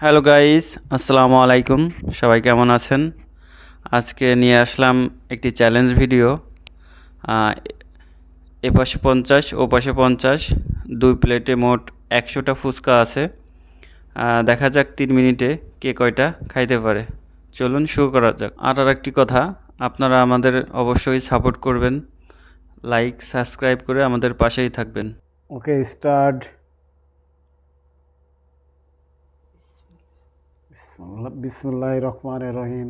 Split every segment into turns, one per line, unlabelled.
Hello guys, আসসালামু আলাইকুম। সবাই কেমন আছেন? আজকে নিয়ে আসলাম একটি চ্যালেঞ্জ ভিডিও। এ পাশে 50 ও পাশে 50, দুই প্লেটে মোট 100টা ফুচকা আছে। দেখা যাক 3 মিনিটে কে কয়টা খাইতে পারে। চলুন শুরু করা যাক। আর একটি কথা, আপনারা আমাদের অবশ্যই সাপোর্ট করবেন, লাইক সাবস্ক্রাইব করে আমাদের পাশেই থাকবেন।
ওকে, স্টার্ট। বিসমিল্লাহির রহমানির রহিম।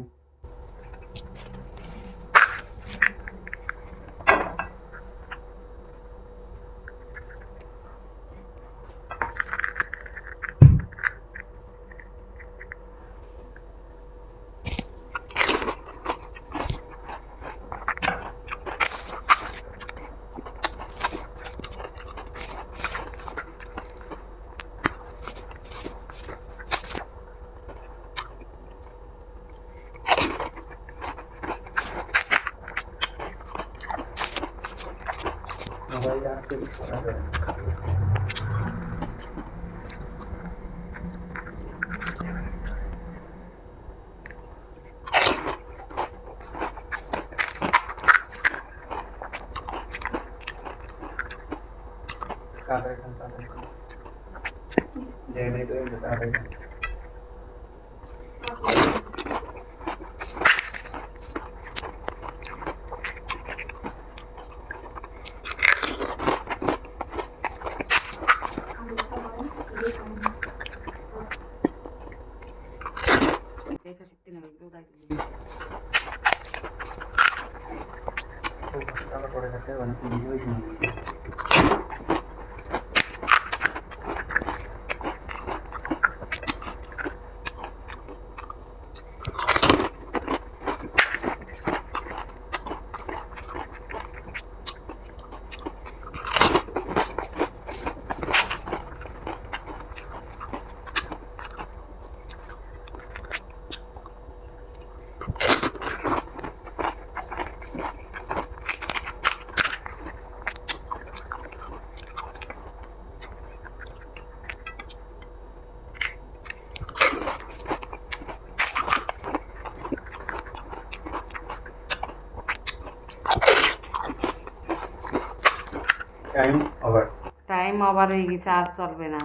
টাইম ওভার হয়ে গেছে, আর চলবে না।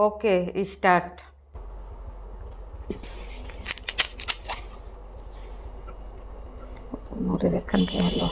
ওকে, স্টার্ট। নোরে দেখেন কে হলো।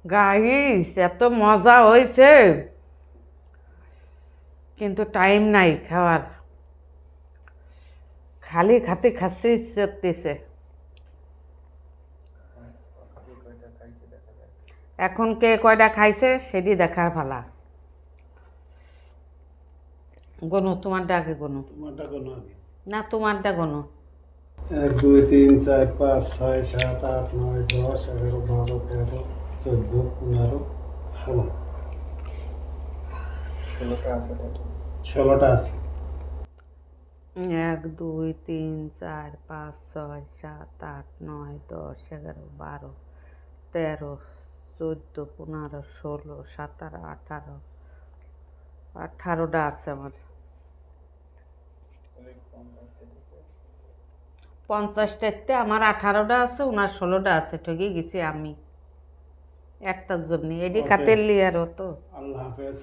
গাইস এত মজা হয়েছে, কিন্তু টাইম নাই খাওয়ার, খালি খাতে খাচ্ছে ইচ্ছে করতেছে। এখন কে কয়টা খাইছে সেটি দেখার পালা। গনু, তোমারটা আগে গনু।
তোমারটা কোনো আগে।
না, তোমারটা গনু।
1 2 3 4 5 6 7 8 9 10 11 12 13 14 15 16 16টা আছে।
1 2 3 4 5 6 7 8 9 10 11 12 13 14 15 16 17 18 18টা আছে আমার। 50টাতে আমার 18টা আছে, ওনার 16টা আছে, ঠকে গেছি আমি একটার জন্য। এডি
Okay.
খাতের লিয়ারও তো।
আল্লাহ হাফেজ।